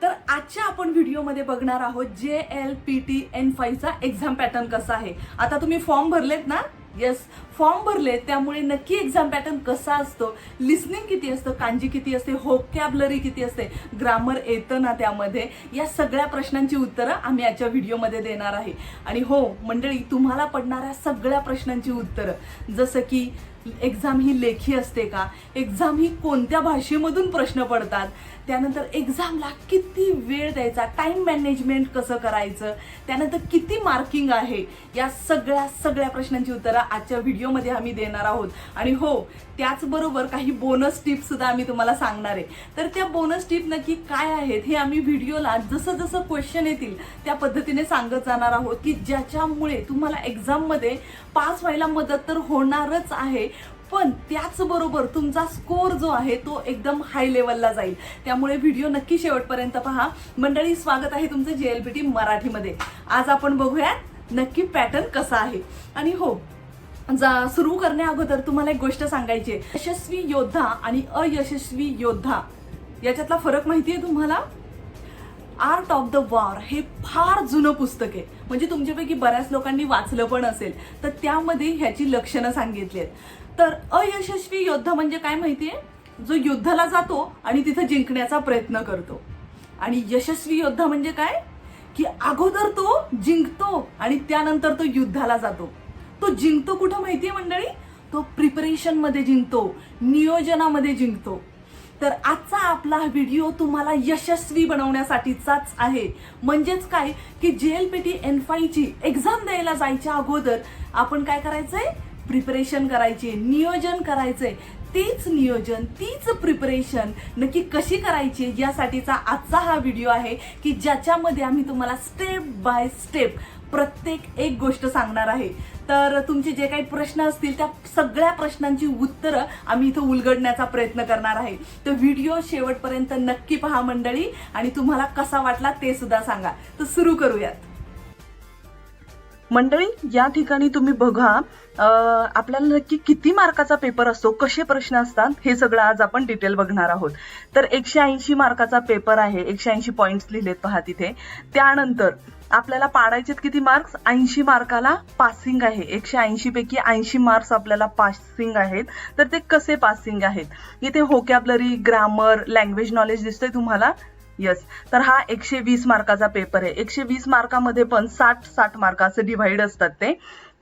तर आजच्या आपण व्हिडिओमध्ये बघणार आहोत JLPT N5 चा एक्झाम पॅटर्न कसा आहे। आता तुम्ही फॉर्म भरलेत ना? येस, फॉर्म भरले, त्यामुळे नक्की एक्झाम पॅटर्न कसा असतो, लिसनिंग किती असतं, कांजी किती असते, व्होकॅब्युलरी किती असते, ग्रामर येतं ना त्यामध्ये, या सगळ्या प्रश्नांची उत्तरं आम्ही आजच्या व्हिडिओमध्ये देणार आहे। आणि हो मंडळी, तुम्हाला पडणाऱ्या सगळ्या प्रश्नांची उत्तरं, जसं की एक्झाम ही लेखी असते का, एक्झाम ही कोणत्या भाषेमधून प्रश्न पडतात, त्यानंतर एक्झामला किती वेळ द्यायचा, टाइम मॅनेजमेंट कसं करायचं, त्यानंतर किती मार्किंग आहे, या सगळ्या प्रश्नांची उत्तरं आजच्या व्हिडिओमध्ये आम्ही देणार आहोत। आणि हो, त्याचबरोबर काही बोनस टिप्स सुद्धा आम्ही तुम्हाला सांगणार आहे। तर त्या बोनस टिप नक्की काय आहेत हे आम्ही व्हिडिओला जसं जसं क्वेश्चन येतील त्या पद्धतीने सांगत जाणार आहोत, की ज्याच्यामुळे तुम्हाला एक्झाममध्ये पास व्हायला मदत तर होणारच आहे, पण त्याचबरोबर तुमचा स्कोर जो आहे तो एकदम हाय लेवलला जाईल। त्यामुळे व्हिडिओ नक्की शेवटपर्यंत पहा। मंडळी, स्वागत आहे तुमचं JLPT मराठीमध्ये। आज आपण बघूयात नक्की पॅटर्न कसा आहे। आणि हो, सुरू करण्या अगोदर तुम्हाला एक गोष्ट सांगायची आहे। यशस्वी योद्धा आणि अयशस्वी योद्धा याच्यातला फरक माहिती आहे तुम्हाला? आर्ट ऑफ द वॉर हे फार जुनं पुस्तक आहे, म्हणजे तुमच्यापैकी बऱ्याच लोकांनी वाचलं पण असेल, तर त्यामध्ये ह्याची लक्षणं सांगितली आहेत। तर अयशस्वी योद्धा म्हणजे काय माहितीये? जो युद्धाला जातो आणि तिथं जिंकण्याचा प्रयत्न करतो। आणि यशस्वी योद्धा म्हणजे काय? की अगोदर तो जिंकतो आणि त्यानंतर तो युद्धाला जातो। तो जिंकतो कुठं माहितीये मंडळी? तो प्रिपरेशन मध्ये जिंकतो, नियोजनामध्ये जिंकतो। तर आजचा आपला व्हिडिओ तुम्हाला यशस्वी बनवण्यासाठीचाच आहे। म्हणजेच काय, की JLPT N5 ची एक्झाम द्यायला जायच्या अगोदर आपण काय करायचंय? प्रिपरेशन करायची, नियोजन करायचंय। तीच नियोजन, तीच प्रिपरेशन नक्की कशी करायची यासाठीचा आजचा हा व्हिडिओ आहे, की ज्याच्यामध्ये आम्ही तुम्हाला स्टेप बाय स्टेप प्रत्येक एक गोष्ट सांगणार आहे। तर तुमचे जे काही प्रश्न असतील त्या सगळ्या प्रश्नांची उत्तरं आम्ही इथं उलगडण्याचा प्रयत्न करणार आहे। तर व्हिडिओ शेवटपर्यंत नक्की पहा मंडळी, आणि तुम्हाला कसा वाटला ते सुद्धा सांगा। तर सुरू करूयात मंडळी। या ठिकाणी तुम्ही बघा, आपल्याला नक्की किती मार्काचा पेपर असतो, कसे प्रश्न असतात, हे सगळं आज आपण डिटेल बघणार आहोत। तर 180 मार्काचा पेपर आहे, 180 पॉइंट्स लिहिलेत पहा तिथे। त्यानंतर आपल्याला पाडायचे किती मार्क्स? 80 मार्काला पासिंग आहे। 180 पैकी 80 मार्क्स आपल्याला पासिंग आहेत। तर ते कसे पासिंग आहेत? इथे व्होकॅब्युलरी, ग्रामर, लँग्वेज नॉलेज दिसतंय तुम्हाला? यस। तर हा 120 मार्काचा पेपर आहे। 120 मार्कामध्ये पण 60 मार्क असे डिव्हाइड असतात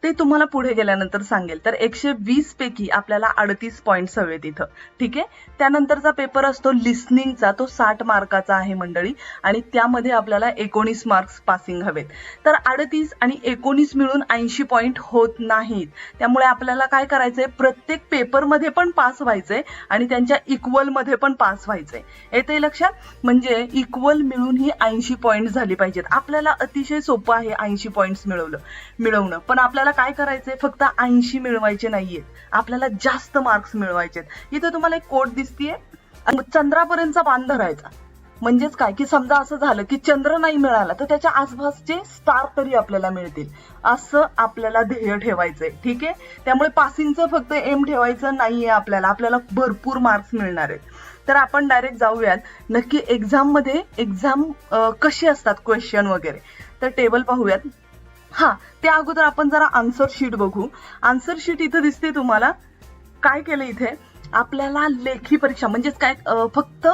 ते तुम्हाला पुढे गेल्यानंतर सांगेल। तर 120 पैकी आपल्याला 38 पॉइंट्स हवेत इथं, ठीक आहे। त्यानंतरचा पेपर असतो लिसनिंगचा, तो 60 मार्काचा आहे मंडळी, आणि त्यामध्ये आपल्याला 19 मार्क्स पासिंग हवेत। तर 38 आणि 19 मिळून 80 पॉइंट होत नाहीत। त्यामुळे आपल्याला काय करायचंय? प्रत्येक पेपरमध्ये पण पास व्हायचंय आणि त्यांच्या इक्वल मध्ये पण पास व्हायचंय। येते लक्षात? म्हणजे इक्वल मिळून ही 80 पॉइंट झाली पाहिजेत। आपल्याला अतिशय सोपं आहे 80 पॉइंट्स मिळवणं, पण आपल्याला काय करायचंय? फक्त 80 मिळवायचे नाहीयेत, आपल्याला जास्त मार्क्स मिळवायचे। इथे तुम्हाला एक कोट दिसतीये, चंद्रापर्यंतचा बाण धरायचा। म्हणजेच काय, की समजा असं झालं की चंद्र नाही मिळाला तर त्याच्या आसपासचे स्टार तरी आपल्याला मिळतील, असं आपल्याला ध्येय ठेवायचंय, ठीक आहे। त्यामुळे पासिंगचं फक्त एम ठेवायचं नाहीये आपल्याला भरपूर मार्क्स मिळणार आहेत। तर आपण डायरेक्ट जाऊयात नक्की एक्झाम कशी असतात, क्वेश्चन वगैरे। तर टेबल पाहूयात। त्या अगोदर आपण जरा आन्सर शीट बघू। आन्सर शीट इथं दिसते तुम्हाला। काय केलं इथे? आपल्याला लेखी परीक्षा म्हणजेच काय, फक्त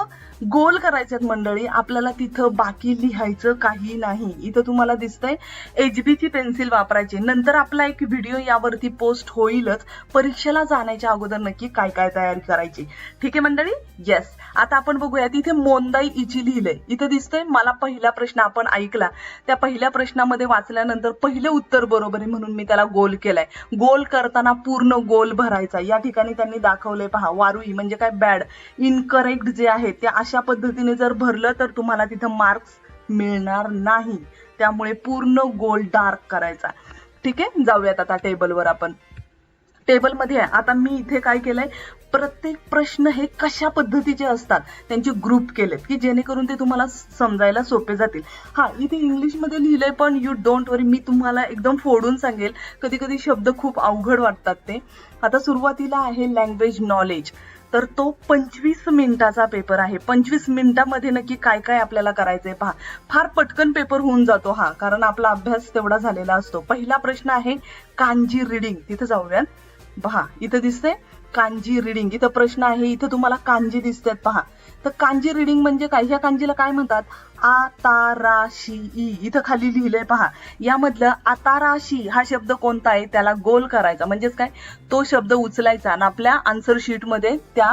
गोल करायचे आहेत मंडळी, आपल्याला तिथं बाकी लिहायचं काही नाही। इथं तुम्हाला दिसतंय HB ची पेन्सिल वापरायची। नंतर आपला एक व्हिडिओ यावरती पोस्ट होईलच, परीक्षेला जाण्याच्या अगोदर नक्की काय काय तयारी करायची, ठीक आहे मंडळी? येस। आता आपण बघूया, तिथे मोंदाई इची लिहिलंय, इथं दिसतंय। मला पहिला प्रश्न आपण ऐकला, त्या पहिल्या प्रश्नामध्ये वाचल्यानंतर पहिलं उत्तर बरोबर आहे म्हणून मी त्याला गोल केलाय। गोल करताना पूर्ण गोल भरायचा। या ठिकाणी त्यांनी दाखवलंय पहा, वारुई म्हणजे काय? बॅड, इनकरेक्ट जे आहे ते अशा पद्धतीने जर भरलं तर तुम्हाला तिथं मार्क्स मिळणार नाही। त्यामुळे पूर्ण गोल डार्क करायचा, ठीक आहे। जाऊयात आता टेबलवर। आपण टेबलमध्ये आहे। आता मी इथे काय केलंय, प्रत्येक प्रश्न हे कशा पद्धतीचे असतात त्यांचे ग्रुप केलेत, की जेणेकरून ते तुम्हाला समजायला सोपे जातील। इथे इंग्लिशमध्ये लिहिलंय, पण यू डोंट वरी, मी तुम्हाला एकदम फोडून सांगेल, कधी कधी शब्द खूप अवघड वाटतात ते। आता सुरुवातीला आहे लँग्वेज नॉलेज। तर तो 25 मिनिटाचा पेपर आहे. 25 मिनिटामध्ये नक्की काय काय आपल्याला करायचंय पहा. फार पटकन पेपर होऊन जातो हा, कारण आपला अभ्यास तेवढा झालेला असतो. पहिला प्रश्न आहे कांजी रीडिंग. तिथे जाऊयात. पहा इथं दिसते कांजी रीडिंग. इथं प्रश्न आहे, इथं तुम्हाला कांजी दिसतात पहा. तर कांजी रीडिंग म्हणजे काय? ह्या कांजीला काय म्हणतात? Atarashii E. इथं खाली लिहिलंय पहा. यामधलं आताराशी हा शब्द कोणता आहे? त्याला गोल करायचा, म्हणजेच काय, तो शब्द उचलायचा आणि आपल्या आन्सर शीट मध्ये त्या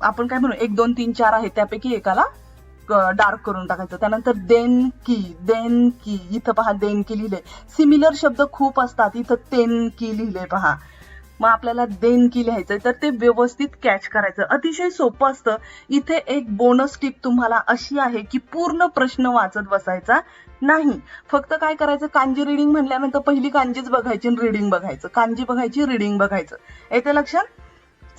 आपण काय म्हणू 1 2 3 4 आहे त्यापैकी एकाला डार्क करून टाकायचं. त्यानंतर देनकी. इथं पहा देनकी लिहिले. सिमिलर शब्द खूप असतात, इथं तेनकी लिहिले पहा. मग आपल्याला देनकी लिहायचंय, तर ते व्यवस्थित कॅच करायचं. अतिशय सोपं असतं. इथे एक बोनस टिप तुम्हाला अशी आहे की पूर्ण प्रश्न वाचत बसायचा नाही. फक्त काय करायचं, कांजी रीडिंग म्हणल्यानंतर पहिली कांजीच बघायची आणि रीडिंग बघायचं, कांजी बघायची रीडिंग बघायचं. येते लक्षात?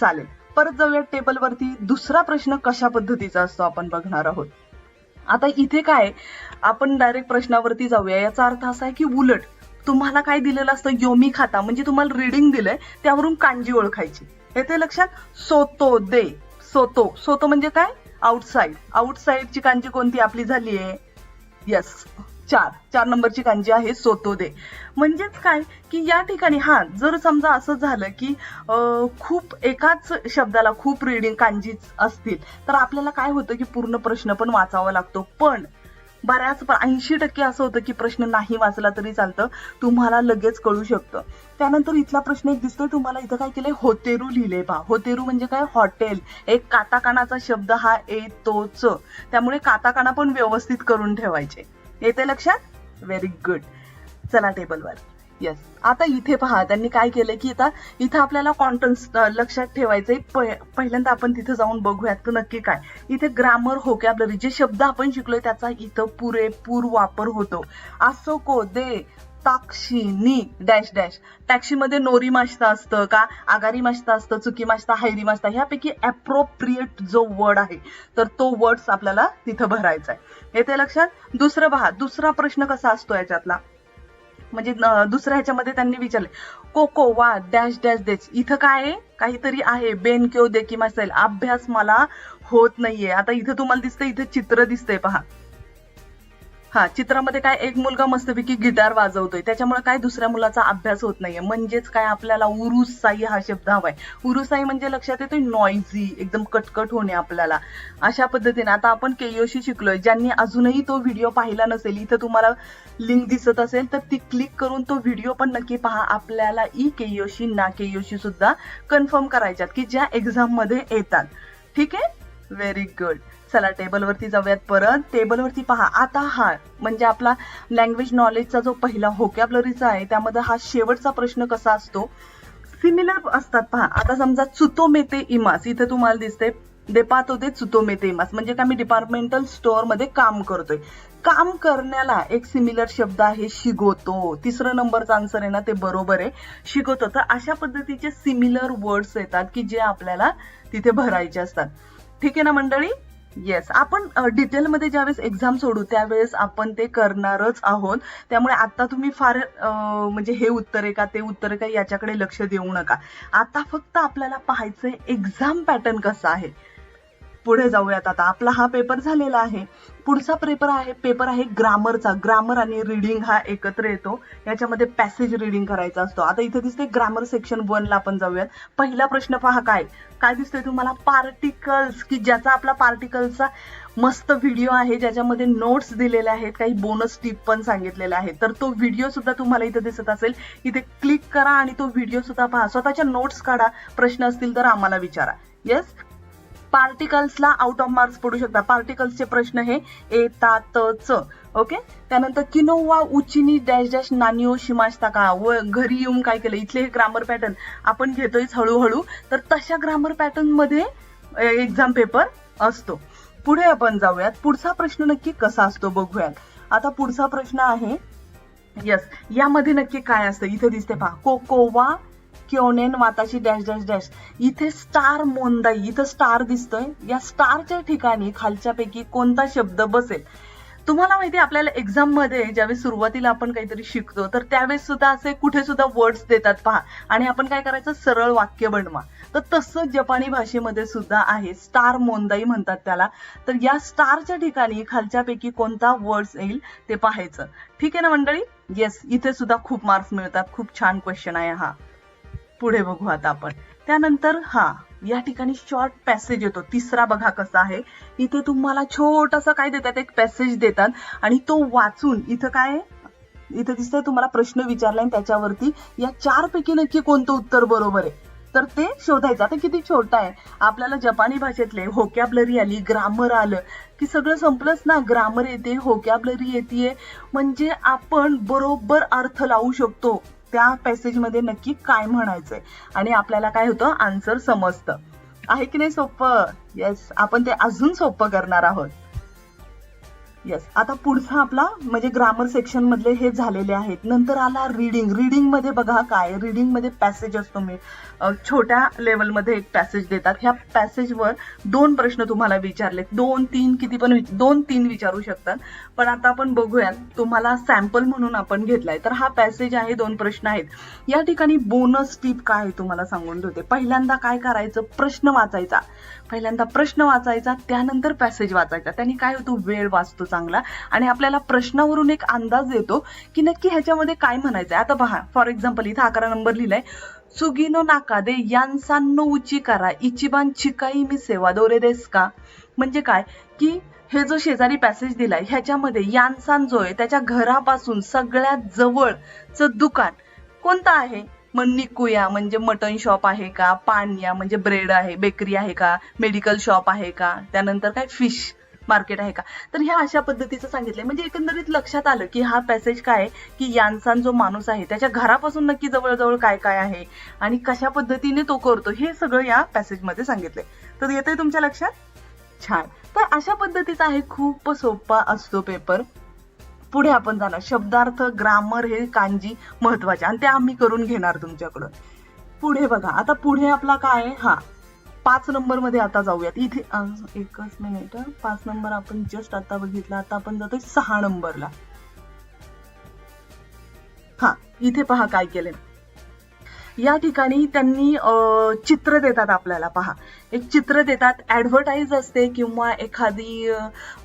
चालेल. परत जाऊया टेबलवरती. दुसरा प्रश्न कशा पद्धतीचा असतो आपण बघणार आहोत. आता इथे काय, आपण डायरेक्ट प्रश्नावरती जाऊया. याचा अर्थ असा आहे की उलट तुम्हाला काय दिलेलं असतं, योमी खाता, म्हणजे तुम्हाला रीडिंग दिलंय त्यावरून कांजी ओळखायची. येते लक्षात? सोतो दे. सोतो म्हणजे काय? आउटसाइड. आउटसाइडची कांजी कोणती आपली झाली आहे? यस, 4 नंबरची कांजी आहे सोतो दे. म्हणजेच काय की या ठिकाणी जर समजा असं झालं की खूप एकाच शब्दाला खूप रीडिंग कांजीच असतील, तर आपल्याला काय होतं की पूर्ण प्रश्न पण वाचावा लागतो. पण बऱ्याच 80% असं होतं की प्रश्न नाही वाचला तरी चालतं, तुम्हाला लगेच कळू शकतं. त्यानंतर इथला प्रश्न एक दिसतोय तुम्हाला, इथं काय केलंय, होतेरू लिहिलंय पहा. होतेरू म्हणजे काय? हॉटेल. एक काताकानाचा शब्द हा येतोच, त्यामुळे काताकाना पण व्यवस्थित करून ठेवायचे. येते लक्षात? Very good. चला टेबलवर. येस. आता इथे पहा त्यांनी काय केलंय की इथं आपल्याला कॉन्टेंट लक्षात ठेवायचंय. पहिल्यांदा आपण तिथे जाऊन बघूयात तर नक्की काय. इथे ग्रामर व्होकॅब्युलरी, जे शब्द आपण शिकलोय त्याचा इथं पुरेपूर वापर होतो. असोको दे ताक्षीनी डॅश डॅश. टॅक्सीमध्ये नोरी मास्ता असतं का, आगारी मास्ता असतं, चुकी मास्ता, हैरी मास्ता, ह्यापैकी अप्रोप्रिएट जो वर्ड आहे तर तो वर्ड्स आपल्याला तिथं भरायचा आहे. येते लक्षात? दुसरं पहा, दुसरा प्रश्न कसा असतो याच्यातला, म्हणजे दुसऱ्या ह्याच्यामध्ये त्यांनी विचारले कोको वा डॅश डॅश डॅश. इथं काय आहे? काहीतरी आहे. बेन क्यो देखी असेल. अभ्यास मला होत नाहीये. आता इथं तुम्हाला दिसतंय, इथं चित्र दिसतंय पहा. चित्रामध्ये काय, एक मुलगा मस्तपैकी गिटार वाजवतोय, त्याच्यामुळे काय दुसऱ्या मुलाचा अभ्यास होत नाहीये. म्हणजेच काय, आपल्याला उरुसाई हा शब्द हवाय. उरुसाई म्हणजे लक्षात येतोय नॉइझी, एकदम कटकट होणे आपल्याला. अशा पद्धतीने आता आपण केयोशी शिकलोय. ज्यांनी अजूनही तो व्हिडिओ पाहिला नसेल, इथं तुम्हाला लिंक दिसत असेल तर ती क्लिक करून तो व्हिडिओ पण नक्की पहा. आपल्याला ई केयोशी ना केयोशी सुद्धा कन्फर्म करायच्यात की ज्या एक्झाम मध्ये येतात. ठीक आहे, व्हेरी गुड. चला टेबलवरती जाऊयात. परत टेबलवरती पहा. आता म्हणजे आपला लँग्वेज नॉलेजचा जो पहिला व्होकॅब्युलरीचा आहे त्यामध्ये शेवटचा प्रश्न कसा असतो, सिमिलर असतात पहा. आता समजा चुतोमेते इमास, इथे तुम्हाला दिसते देपातो दे चुतोमेते इमास, म्हणजे का मी डिपार्टमेंटल स्टोअर मध्ये काम करतोय. काम करण्याला एक सिमिलर शब्द आहे शिगोतो. 3 नंबरचा आन्सर आहे ना, ते बरोबर आहे, शिगोतो. तर अशा पद्धतीचे सिमिलर वर्ड्स येतात की जे आपल्याला तिथे भरायचे असतात. ठीक आहे ना मंडळी? येस. आपण डिटेलमध्ये ज्यावेळेस एक्झाम सोडू त्यावेळेस आपण ते करणारच आहोत. त्यामुळे आता तुम्ही फार म्हणजे हे उत्तर आहे का ते उत्तर आहे का याच्याकडे लक्ष देऊ नका. आता फक्त आपल्याला पाहायचंय एक्झाम पॅटर्न कसा आहे. पुढे जाऊयात. आता आपला हा पेपर झालेला आहे. पुढचा पेपर आहे ग्रामरचा. ग्रामर आणि रीडिंग हा एकत्र येतो. याच्यामध्ये पॅसेज रीडिंग करायचा असतो. आता इथे दिसते ग्रामर सेक्शन 1 ला आपण जाऊयात. पहिला प्रश्न पहा, काय दिसतोय तुम्हाला, पार्टिकल्स, की ज्याचा आपला पार्टिकलचा मस्त व्हिडिओ आहे, ज्याच्यामध्ये नोट्स दिलेल्या आहेत, काही बोनस टिप पण सांगितलेल्या आहेत. तर तो व्हिडिओ सुद्धा तुम्हाला इथे दिसत असेल. इथे क्लिक करा आणि तो व्हिडिओ सुद्धा पहा. स्वतःच्या नोट्स काढा. प्रश्न असतील तर आम्हाला विचारा. येस. पार्टिकल्सला आउट ऑफ मार्क्स पडू शकतात. पार्टिकल्सचे प्रश्न हे येतातच. ओके. त्यानंतर किनोवा उचिनी डॅश डॅश नानिओ शिमाशता का, व घरी येऊन काय केलं. इथले हे ग्रामर पॅटर्न आपण घेतोय हळूहळू. तर तशा ग्रामर पॅटर्न मध्ये एक्झाम पेपर असतो. पुढे आपण जाऊयात. पुढचा प्रश्न नक्की कसा असतो बघूयात. आता पुढचा प्रश्न आहे, यस, यामध्ये नक्की काय असतं. इथे दिसते पहा, कोकोवा क्योनेन वाताशी डॅश डॅश डॅश. इथे स्टार मोंदाई, इथं स्टार दिसतोय. या स्टारच्या ठिकाणी खालच्यापैकी कोणता शब्द बसेल. तुम्हाला माहिती आहे आपल्याला एक्झाम मध्ये ज्यावेळेस सुरुवातीला आपण काहीतरी शिकतो तर त्यावेळेस सुद्धा असे कुठे सुद्धा वर्ड्स देतात पहा, आणि आपण काय करायचं, सरळ वाक्य बनवा. तर तसं जपानी भाषेमध्ये सुद्धा आहे, स्टार मोंदाई म्हणतात त्याला. तर या स्टारच्या ठिकाणी खालच्यापैकी कोणता वर्ड येईल ते पाहायचं. ठीक आहे ना मंडळी? येस, इथे सुद्धा खूप मार्क्स मिळतात. खूप छान क्वेश्चन आहे हा. पुढे बघू आता आपण. त्यानंतर या ठिकाणी शॉर्ट पॅसेज येतो. तिसरा बघा कसा आहे. इथे तुम्हाला छोटासा काय देतात, एक पॅसेज देतात आणि तो वाचून इथं काय आहे, इथे दिसतंय तुम्हाला प्रश्न विचारलाय त्याच्यावरती या 4 पैकी नक्की कोणतं उत्तर बरोबर आहे तर ते शोधायचं. आता किती छोटा आहे, आपल्याला जपानी भाषेतले व्होकॅब्लरी आली, ग्रामर आलं की सगळं संपलंच ना. ग्रामर येते, व्होकॅब्लरी येते, म्हणजे आपण बरोबर अर्थ लावू शकतो त्या पॅसेज मध्ये नक्की काय म्हणायचंय आणि आपल्याला काय होतं, आन्सर समजतं. आहे की नाही सोपं? येस, आपण ते अजून सोपं करणार आहोत. येस, आता पुढचा आपला म्हणजे ग्रामर सेक्शन मधले हे झालेले आहेत. नंतर आला रीडिंग. रीडिंग मध्ये बघा काय, रीडिंग मध्ये पॅसेज असतो. मी छोट्या लेवलमध्ये एक पॅसेज देतात. ह्या पॅसेजवर 2 प्रश्न तुम्हाला विचारले, 2-3 किती पण 2-3 विचारू शकतात. पण आता आपण बघूयात, तुम्हाला सॅम्पल म्हणून आपण घेतलाय. तर हा पॅसेज आहे, 2 प्रश्न आहेत. या ठिकाणी बोनस टिप काय तुम्हाला सांगून ठेवते. पहिल्यांदा काय करायचं, प्रश्न वाचायचा. पहिल्यांदा प्रश्न वाचायचा, त्यानंतर पॅसेज वाचायचा. त्यांनी काय होतो, वेळ वाचतो चांगला आणि आपल्याला प्रश्नावरून एक अंदाज येतो की नक्की ह्याच्यामध्ये काय म्हणायचंय. आता पहा, फॉर एक्झाम्पल इथं 11 नंबर लिहिलाय, सुगिनो नाका दे यान्सांनो उची करा इचिबान चिकाई मी सेवा दोरे देस का. म्हणजे काय की हे जो शेजारी पॅसेज दिलाय ह्याच्यामध्ये यान्सान जो आहे त्याच्या घरापासून सगळ्यात जवळचं दुकान कोणतं आहे. मग निकुया म्हणजे मटन शॉप आहे का, पानिया म्हणजे ब्रेड आहे, बेकरी आहे का, मेडिकल शॉप आहे का, त्यानंतर काय फिश मार्केट आहे का. तर ह्या अशा पद्धतीचं सांगितलंय. म्हणजे एकंदरीत लक्षात आलं की हा पॅसेज काय की यान्सान जो माणूस आहे त्याच्या घरापासून नक्की जवळजवळ काय काय आहे आणि कशा पद्धतीने तो करतो हे सगळं या पॅसेजमध्ये सांगितलंय. तर येतंय तुमच्या लक्षात? छान. तर अशा पद्धतीचा आहे, खूप सोपा असतो पेपर. पुढे आपण जाणार शब्दार्थ, ग्रामर, हे कांजी महत्वाचे आणि ते आम्ही करून घेणार तुमच्याकडून. पुढे बघा, आता पुढे आपला काय आहे, 5 नंबर मध्ये आता जाऊयात. इथे एकच मिनिट, 5 नंबर आपण जस्ट आता बघितला. आता आपण जातोय 6 नंबरला. इथे पहा काय केले. या ठिकाणी त्यांनी चित्र देतात आपल्याला. पहा, एक चित्र देतात. ऍडव्हर्टाईज असते किंवा एखादी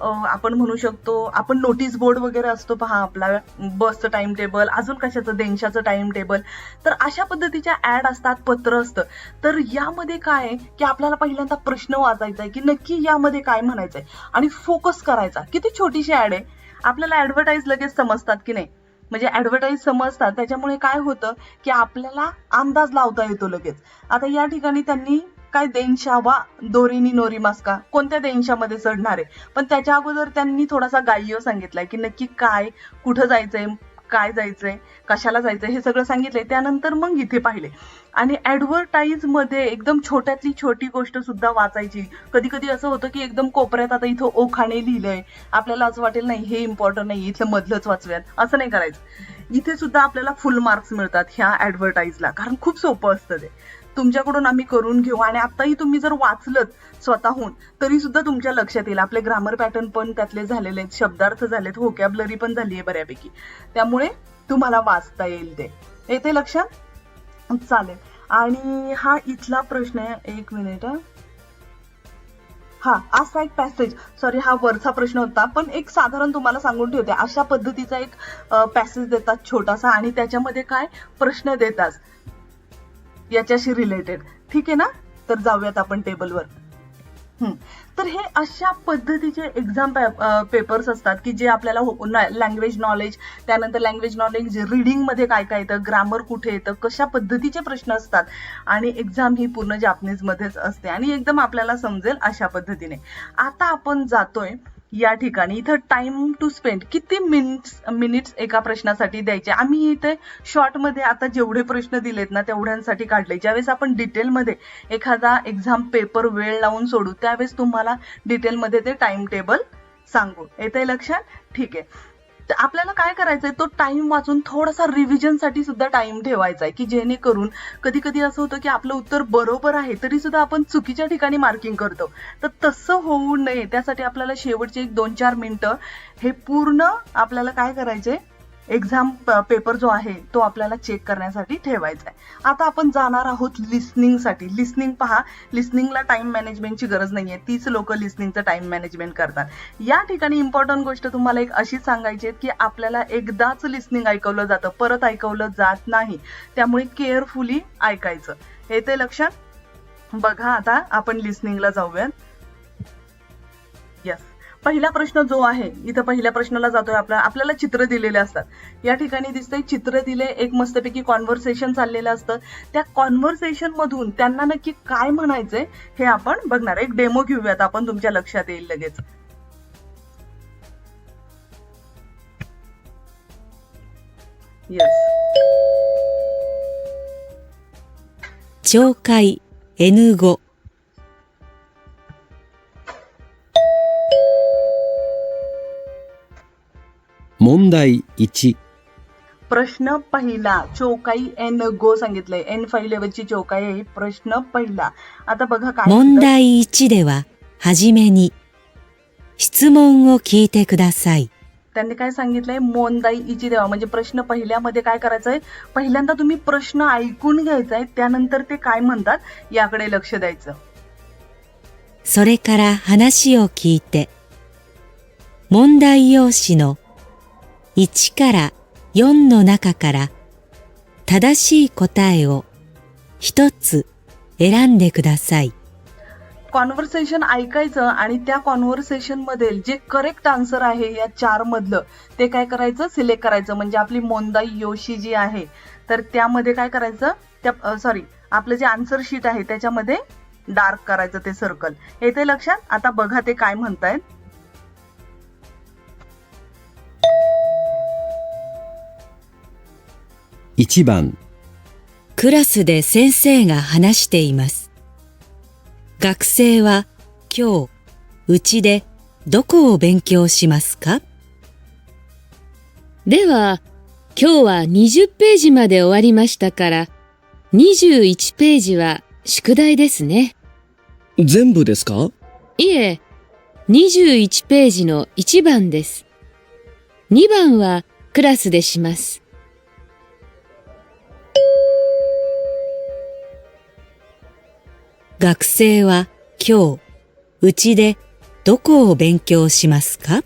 आपण म्हणू शकतो, आपण नोटीस बोर्ड वगैरे असतो पहा आपला, बसचं टाइम टेबल, अजून कशाचं, देशाचं टाइम टेबल. तर अशा पद्धतीच्या ऍड असतात, पत्र असतं. तर यामध्ये काय आहे की आपल्याला पहिल्यांदा प्रश्न वाचायचा आहे की नक्की यामध्ये काय म्हणायचंय आणि फोकस करायचा. किती छोटीशी ऍड आहे, आपल्याला ऍडव्हर्टाईज लगेच समजतात की नाही. म्हणजे ऍडव्हर्टाईज समजतात, त्याच्यामुळे काय होतं की आपल्याला अंदाज लावता येतो लगेच. आता या ठिकाणी त्यांनी काय, देनशा वा दोरीनी नोरी मास्का, कोणत्या देशामध्ये चढणार आहे. पण त्याच्या अगोदर त्यांनी थोडासा गाय्य सांगितलाय की नक्की काय, कुठं जायचंय, काय जायचंय, कशाला जायचंय, हे सगळं सांगितलंय. त्यानंतर मग इथे पाहिले आणि ऍडव्हर्टाईज मध्ये एकदम छोट्यातली छोटी गोष्ट सुद्धा वाचायची. कधी कधी असं होतं की एकदम कोपऱ्यात आता इथं ओखाणे लिहिलंय, आपल्याला असं वाटेल नाही हे इम्पॉर्टंट नाही, इथलं मधलंच वाचूयात, असं नाही करायचं. इथे सुद्धा आपल्याला फुल मार्क्स मिळतात ह्या ऍडव्हर्टाईजला, कारण खूप सोपं असतं ते. तुमच्याकडून आम्ही करून घेऊ आणि आताही तुम्ही जर वाचलं स्वतःहून तरी सुद्धा तुमच्या लक्षात येईल. आपले ग्रामर पॅटर्न पण त्यातले झालेले आहेत, शब्दार्थ झालेत, व्होकॅब्लरी पण झाली आहे बऱ्यापैकी, त्यामुळे तुम्हाला वाचता येईल. ते येते लक्षात? चालेल. आणि हा इथला प्रश्न आहे, एक मिनिट. असा एक पॅसेज, सॉरी हा वरचा प्रश्न होता, पण एक साधारण तुम्हाला सांगून ठेवते. अशा पद्धतीचा एक पॅसेज देतात छोटासा आणि त्याच्यामध्ये काय प्रश्न देतात याच्याशी रिलेटेड. ठीक आहे ना? तर जाऊयात आपण टेबलवर. तर हे अशा पद्धतीचे एक्झाम पेपर्स असतात की जे आपल्याला लँग्वेज नॉलेज, त्यानंतर लँग्वेज नॉलेज रीडिंग मध्ये काय काय येतं, ग्रामर कुठे येतं, कशा पद्धतीचे प्रश्न असतात आणि एक्झाम ही पूर्ण जापनीज मध्येच असते आणि एकदम आपल्याला समजेल अशा पद्धतीने. आता आपण जातोय या ठिकाणी. इथं टाइम टू स्पेंड किती मिनिट्स एका प्रश्नासाठी द्यायचे. आम्ही इथे शॉर्ट मध्ये आता जेवढे प्रश्न दिलेत ना तेवढ्यांसाठी काढले. ज्यावेळेस आपण डिटेलमध्ये एखादा एक्झाम पेपर वेळ लावून सोडू त्यावेळेस तुम्हाला डिटेलमध्ये ते टाइम टेबल सांगू. येतंय लक्षात? ठीक आहे. तर आपल्याला काय करायचंय, तो टाइम वाचून थोडासा रिव्हिजनसाठी सुद्धा टाइम ठेवायचा आहे की जेणेकरून कधी कधी असं होतं की आपलं उत्तर बरोबर आहे तरी सुद्धा आपण चुकीच्या ठिकाणी मार्किंग करतो. तर तसं होऊ नये त्यासाठी आपल्याला शेवटचे 1-2-4 मिनिटं हे पूर्ण आपल्याला काय करायचंय, एक्झाम पेपर जो आहे तो आपल्याला चेक करण्यासाठी ठेवायचा आहे. आता आपण जाणार आहोत लिस्निंगसाठी. लिस्निंग पहा, लिस्निंगला टाइम मॅनेजमेंटची गरज नाहीये, तीच लोक लिस्निंगचं टाइम मॅनेजमेंट करतात. या ठिकाणी इम्पॉर्टंट गोष्ट तुम्हाला एक अशी सांगायची आहे की आपल्याला एकदाच लिस्निंग ऐकवलं जातं, परत ऐकवलं जात नाही, त्यामुळे केअरफुली ऐकायचं. येते लक्षात? बघा आता आपण लिस्निंगला जाऊयात. यस, पहिला प्रश्न जो आहे, इथं पहिल्या प्रश्नाला जातोय. आपल्याला चित्र दिलेले असतात. या ठिकाणी दिसतंय चित्र दिले, एक मस्तपैकी कॉन्व्हर्सेशन चाललेलं असतं. त्या कॉन्व्हर्सेशन मधून त्यांना नक्की काय म्हणायचंय हे आपण बघणार. एक डेमो घेऊयात आपण, तुमच्या लक्षात येईल लगेच. येस, 懲戒 N5 問題1、 प्रश्न पहिला. चौकाई एन गो सांगितलंय. एन फाईलेवरची चौकाई आहे. प्रश्न पहिला. आता बघा काय 問 म्हणतंय. 題1では、はじめに、質問を聞いてください。 त्यांनी काय सांगितलंय? मोंदाई इची देवा, म्हणजे प्रश्न पहिल्यामध्ये काय करायचंय, पहिल्यांदा तुम्ही प्रश्न ऐकून घ्यायचाय, त्यानंतर ते काय म्हणतात याकडे लक्ष द्यायचं. それから話を聞いて、問題用紙の1から4の中から正しい答えを一つ選んでください。 कॉन्व्हर्सेशन ऐकायचं आणि त्या कॉन्व्हर्सेशन मध्ये जे करेक्ट आन्सर आहे या 4 मधलं ते काय करायचं, सिलेक्ट करायचं. म्हणजे आपली मोंदाई योशी जी आहे तर त्यामध्ये काय करायचं, त्या सॉरी आपलं जे आन्सर शीट आहे त्याच्यामध्ये डार्क करायचं ते सर्कल. येते लक्षात? आता बघा ते काय म्हणतायत. 1番、 クラスで先生が話しています。学生は今日、うちでどこを勉強しますか？では、今日は20ページまで終わりましたから、21ページは宿題ですね。全部ですか？いえ、21ページの1番です。2番はクラスでします。学生は今日、うちでどこを勉強しますか？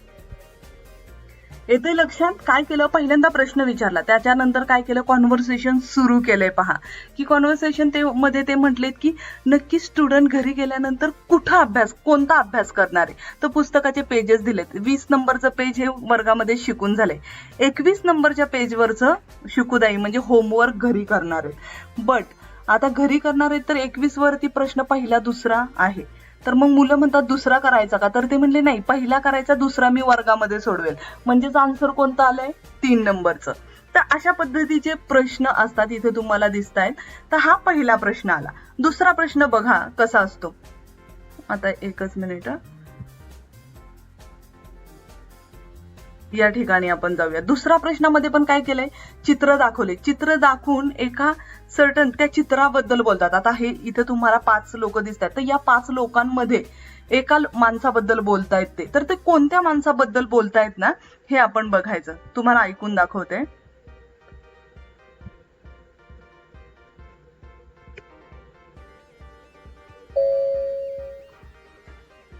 येते लक्षात? काय केलं, पहिल्यांदा प्रश्न विचारला, त्याच्यानंतर काय केलं, कॉन्व्हर्सेशन सुरू केलंय. पहा की कॉन्व्हर्सेशन मध्ये ते म्हटलेत की नक्की स्टुडंट घरी गेल्यानंतर कुठं अभ्यास, कोणता अभ्यास करणार आहे. तर पुस्तकाचे पेजेस दिलेत. 20 नंबरचं पेज हे वर्गामध्ये शिकून झालंय. 21 नंबरच्या पेजवरचं शिकुदाई म्हणजे होमवर्क घरी करणार आहे. बट आता घरी करणार आहेत तर 21 वरती प्रश्न पहिला दुसरा आहे. तर मग मुलं म्हणतात दुसरा करायचा का, तर ते म्हणले नाही, पहिला करायचा, दुसरा मी वर्गामध्ये सोडवेल. म्हणजेच आन्सर कोणतं आलंय, 3 नंबरचं. तर अशा पद्धतीचे प्रश्न असतात, इथे तुम्हाला दिसत आहेत. तर हा पहिला प्रश्न आला. दुसरा प्रश्न बघा कसा असतो. आता एकच मिनिट, या ठिकाणी आपण जाऊया. दुसऱ्या प्रश्नामध्ये पण काय केलंय, चित्र दाखवले. चित्र दाखवून एका सर्टन त्या चित्राबद्दल बोलतात. आता हे इथे तुम्हाला 5 लोक दिसतात, तर या 5 लोकांमध्ये एका माणसाबद्दल बोलतायत ते. तर ते कोणत्या माणसाबद्दल बोलतायत ना हे आपण बघायचं. तुम्हाला ऐकून दाखवते.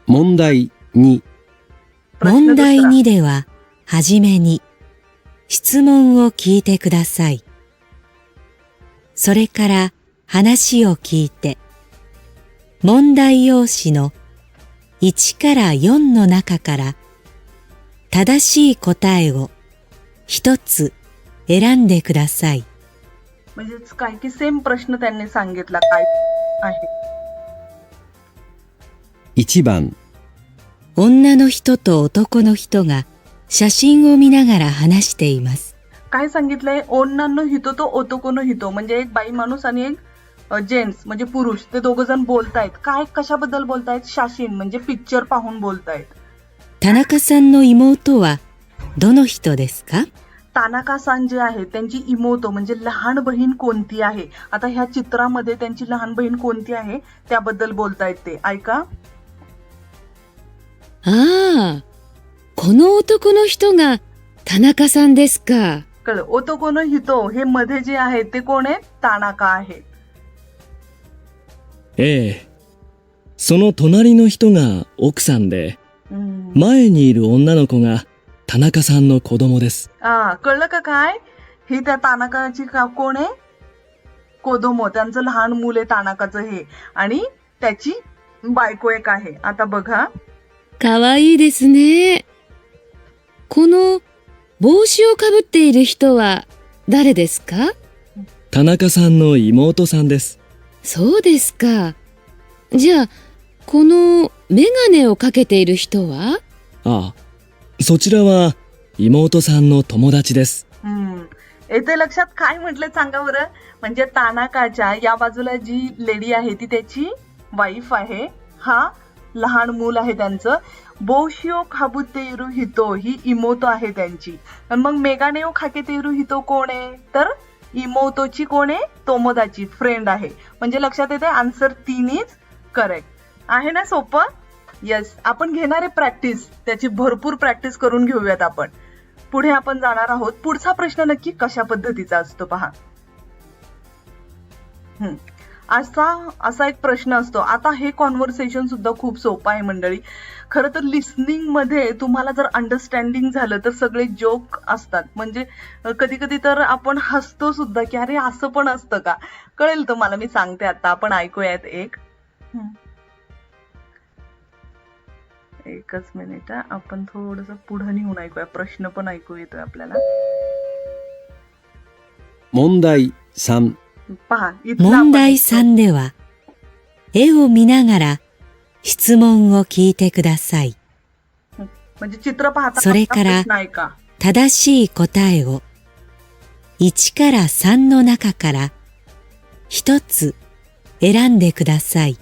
問題2、 問題2では、はじめに、質問を聞いてください。それから話を聞いて、問題用紙の1から4の中から正しい答えを一つ選んでください。 म्हणजेच काय की सेम प्रश्न त्यांनी सांगितला काय आहे. 1番、女の人と男の人が写真を見ながら話しています。 काय सांगितलंय, ओन्नानो हितो तो ओतोकोनो हितो, म्हणजे एक बाई माणूस आणि एक जेंट्स म्हणजे पुरुष, ते दोघ जण बोलतायत. काय कशाबद्दल बोलतायत, शाशीन म्हणजे पिक्चर पाहून बोलतायत. 田中さんの妹はどの人ですか？ तानाका सान जे आहे त्यांची इमोतो म्हणजे लहान बहीण कोणती आहे. आता ह्या चित्रामध्ये त्यांची लहान बहीण कोणती आहे त्याबद्दल बोलतायत ते. ऐका. ああ、この男の人が田中さんですか。कळलं. ओतोको नो हितो हे मध्ये जे आहे ते कोण आहे? तानाका आहेत. ええ。その隣の人が奥さんで、 हम्म. 前にいる女の子が田中さんの子供です。 कळलं का काय? ही त्या तानाकाची कोण आहे? कोदोमो, त्यांचं लहान मूल आहे तानाकाचं हे, आणि त्याची बायको एक आहे. आता बघा. かわいいですね。この帽子をかぶっている人は誰ですか？田中さんの妹さんです。そうですか。じゃあ、このメガネをかけている人は？ああ、そちらは妹さんの友達です。 येथे लक्षात काय म्हटलं सांगा बरं. म्हणजे तानाकाच्या या बाजूला जी लेडी आहे ती त्याची वाईफ आहे, हा लहान मूल आहे त्यांचं. बोशिओ खाबुतेरू हितो ही इमोतो आहे त्यांची. आणि मग मेगानेओ खाकेतेरू हितो कोण आहे? तर इमोतोची कोण आहे? तोमोदाची फ्रेंड आहे. म्हणजे लक्षात येते आन्सर 3 इज करेक्ट. आहे ना सोपं? येस. आपण घेणार आहे प्रॅक्टिस, त्याची भरपूर प्रॅक्टिस करून घेऊयात आपण. पुढे आपण जाणार आहोत. पुढचा प्रश्न नक्की कशा पद्धतीचा असतो पहा. असा एक प्रश्न असतो. आता हे कॉन्व्हर्सेशन सुद्धा खूप सोपं आहे मंडळी. खरं तर लिसनिंग मध्ये तुम्हाला जर अंडरस्टँडिंग झालं तर सगळे जोक असतात. म्हणजे कधी कधी तर आपण हसतो सुद्धा की अरे असं पण असतं का. कळेल तुम्हाला, मी सांगते आता. आपण ऐकूयात एक. एकच मिनिट, आपण थोडस पुढे नेऊन ऐकूया. प्रश्न पण ऐकू येतोय आपल्याला. 問題3、 पहा, इथलं 問 आपण- 題3では、絵を見ながら質問を聞いてください。 म्हणजे चित्र पाहता それから प्रश्न ऐका. 正しい答えを1から3の中から1つ選んでください。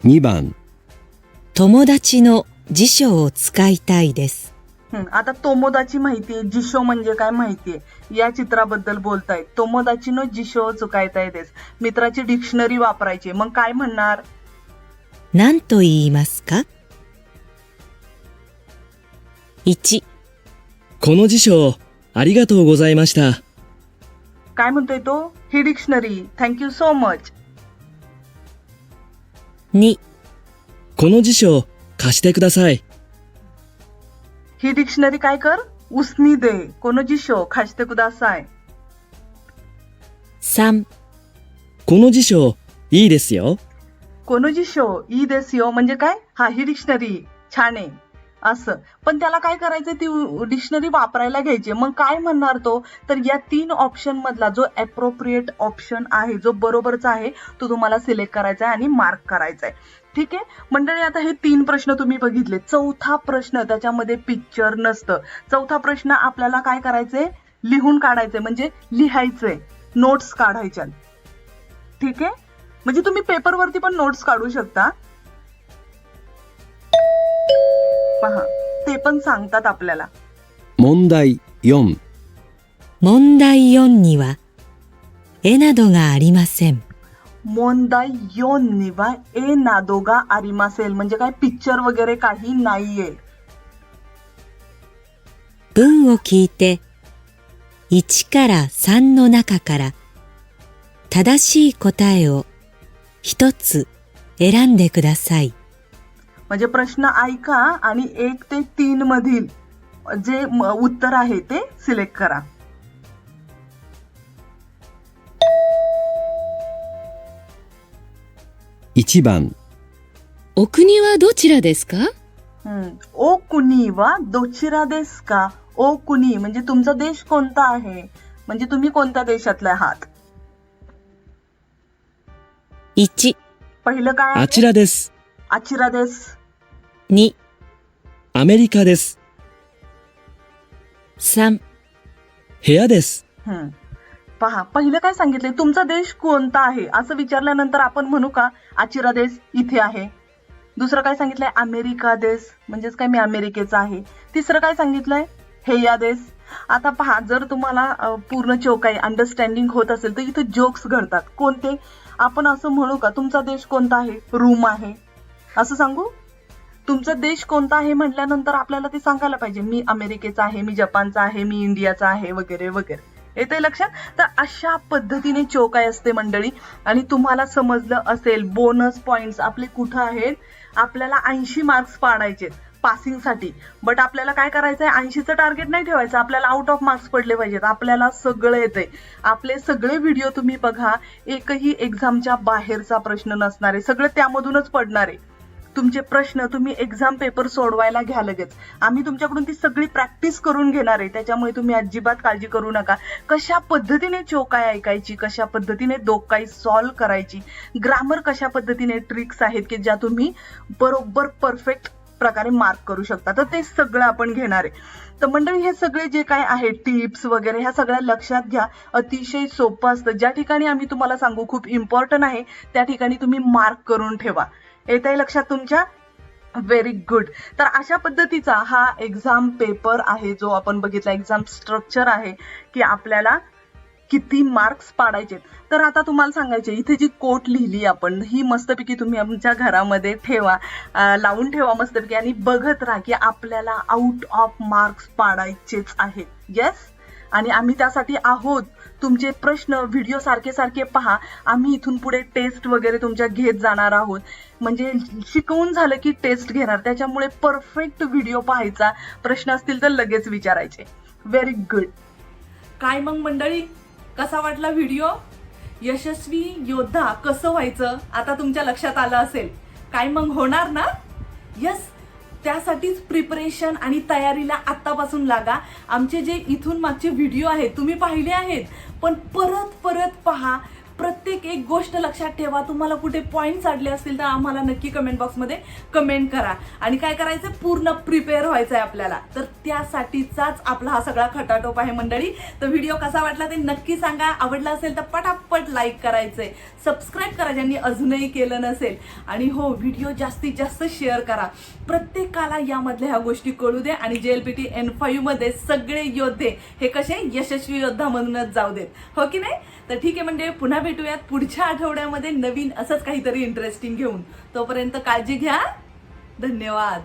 2番、 友達の辞書を使いたいです。 आता तोमोदाची माहितीये, जिशो म्हणजे काय माहितीये, या चित्राबद्दल बोलतायत. तोमोदाची नो जिशो चुकायताय देस. मित्राची डिक्शनरी वापरायची. मग काय म्हणणार? 何と言いますか ?1、この辞書、ありがとうございました。 काय म्हणतोय तो? ही डिक्शनरी, थँक्यू सो मच. 2、この辞書、貸してください。 ही डिक्शनरी काय कर? उसनी दे. कोनो जिशो खाशते कुदासाय. 3、この辞書、いいですよ。 कोनो जिशो ई देसियो म्हणजे काय? हा, ही डिक्शनरी छान आहे असं. पण त्याला काय करायचं? ती डिक्शनरी वापरायला घ्यायची. मग काय म्हणणार तो? तर या 3 ऑप्शन मधला जो अप्रोप्रिएट ऑप्शन आहे, जो बरोबरचा आहे, तो तुम्हाला सिलेक्ट करायचा आहे आणि मार्क करायचा आहे. ठीक आहे मंडळी. आता हे 3 प्रश्न तुम्ही बघितले. चौथा प्रश्न, त्याच्यामध्ये पिक्चर नसतं. चौथा प्रश्न आपल्याला काय करायचंय? लिहून काढायचंय, म्हणजे लिहायचंय, नोट्स काढायच्या. ठीक आहे. म्हणजे तुम्ही पेपरवरती पण नोट्स काढू शकता. पहा, ते पण सांगतात आपल्याला. 問題4、問題4には絵などがありません。 मोंदाई योन निवा ए नादोगा आरिमासेल म्हणजे काय? पिक्चर वगैरे काही नाहीये. 文を聞いて1から3の中から正しい答えを1つ選んでください。 म्हणजे प्रश्न ऐका आणि 1 ते 3 मधील जे उत्तर आहे ते सिलेक्ट करा. 1番、 お国はどちらですか？ ओ कुनी वा दोचिरा देस का? ओ कुनी म्हणजे तुमचा देश कोणता आहे? म्हणजे तुम्ही कोणत्या देशातले आहात? 1、पहिलं काय あ आहे? ちらです。 आचिरा देस. 2、アメリカです。 3、部屋です。 पहा, पहिलं काय सांगितलंय? तुमचा देश कोणता आहे असं विचारल्यानंतर आपण म्हणू का आचिरा देश इथे आहे? दुसरं काय सांगितलंय? अमेरिका देश, म्हणजेच काय मी अमेरिकेचा आहे. तिसरं काय सांगितलंय? हेया देश. आता पहा, जर तुम्हाला पूर्ण चोकाई अंडरस्टँडिंग होत असेल तर इथं जोक्स घडतात. कोणते? आपण असं म्हणू का तुमचा देश कोणता आहे? रूम आहे असं सांगू? तुमचा देश कोणता आहे म्हटल्यानंतर आपल्याला ते सांगायला पाहिजे, मी अमेरिकेचा आहे, मी जपानचा आहे, मी इंडियाचा आहे, वगैरे वगैरे. येते लक्षात? तर अशा पद्धतीने चोकाई असते मंडळी. आणि तुम्हाला समजलं असेल बोनस पॉइंट्स आपले कुठं आहेत. आपल्याला 80 मार्क्स पाडायचे पासिंगसाठी, बट आपल्याला काय करायचंय, 80चं टार्गेट नाही ठेवायचं, आपल्याला आउट ऑफ मार्क्स पडले पाहिजेत. आपल्याला सगळं येतंय. आपले सगळे व्हिडिओ तुम्ही बघा, एकही एक्झामच्या बाहेरचा प्रश्न नसणार आहे, सगळं त्यामधूनच पडणार आहे. तुमचे प्रश्न तुम्ही एक्झाम पेपर सोडवायला घ्या लगेच. आम्ही तुमच्याकडून ती सगळी प्रॅक्टिस करून घेणार आहे, त्याच्यामुळे तुम्ही अजिबात काळजी करू नका. कशा पद्धतीने चोकाई ऐकायची, कशा पद्धतीने दोकाई सॉल्व्ह करायची, ग्रामर कशा पद्धतीने ट्रिक्स आहेत की ज्या तुम्ही बरोबर परफेक्ट प्रकारे मार्क करू शकता, तर ते सगळं आपण घेणार आहे. तर मंडळी हे सगळे जे काय आहे टिप्स वगैरे ह्या सगळ्या लक्षात घ्या. अतिशय सोपं असतं. ज्या ठिकाणी आम्ही तुम्हाला सांगू खूप इम्पॉर्टंट आहे त्या ठिकाणी तुम्ही मार्क करून ठेवा. येत आहे लक्षात तुमच्या? Very good. तर अशा पद्धतीचा हा एक्झाम पेपर आहे जो आपण बघितला. एक्झाम स्ट्रक्चर आहे की आपल्याला किती मार्क्स पाडायचे. तर आता तुम्हाला सांगायचे, इथे जी कोट लिहिली आपण ही मस्तपैकी तुम्ही आमच्या घरामध्ये ठेवा, लावून ठेवा मस्तपैकी आणि बघत राहा की आपल्याला आउट ऑफ मार्क्स पाडायचेच आहेत. येस. आणि आम्ही त्यासाठी आहोत. तुमचे प्रश्न व्हिडिओ सारखे सारखे पहा. आम्ही इथून पुढे टेस्ट वगैरे तुमच्या घेत जाणार आहोत. म्हणजे शिकवून झालं की टेस्ट घेणार, त्याच्यामुळे परफेक्ट व्हिडिओ पाहायचा. प्रश्न असतील तर लगेच विचारायचे. Very good. काय मग मंडळी, कसा वाटला व्हिडिओ? यशस्वी योद्धा कसं व्हायचं आता तुमच्या लक्षात आलं असेल. काय मग होणार ना? यस. त्यासाठीच प्रिपरेशन आणि तयारीला आत्तापासून लागा. आमचे जे इथून मागचे व्हिडिओ आहेत तुम्ही पाहिले आहेत, पण परत परत पहा. प्रत्येक एक गोष्ट लक्षात ठेवा. तुम्हाला कुठे पॉइंट्स अडले असतील तर आम्हाला नक्की कमेंट बॉक्समध्ये कमेंट करा. आणि काय करायचं, पूर्ण प्रिपेअर व्हायचं आहे आपल्याला. तर त्यासाठीचाच आपला हा सगळा खटाटोप आहे मंडळी. तर व्हिडिओ कसा वाटला ते नक्की सांगा. आवडला असेल तर पटापट लाईक करायचंय, सबस्क्राईब करा ज्यांनी अजूनही केलं नसेल. आणि हो, व्हिडिओ जास्तीत जास्त शेअर करा. प्रत्येकाला यामधल्या ह्या गोष्टी कळू दे. आणि JLPT N5 मध्ये सगळे योद्धे हे कसे यशस्वी योद्धा म्हणूनच जाऊ देत. हो की नाही? तर ठीक आहे म्हणजे पुन्हा भेटूयात पुढच्या आठवड्यामध्ये नवीन असंच काहीतरी इंटरेस्टिंग घेऊन. तोपर्यंत काळजी घ्या. धन्यवाद.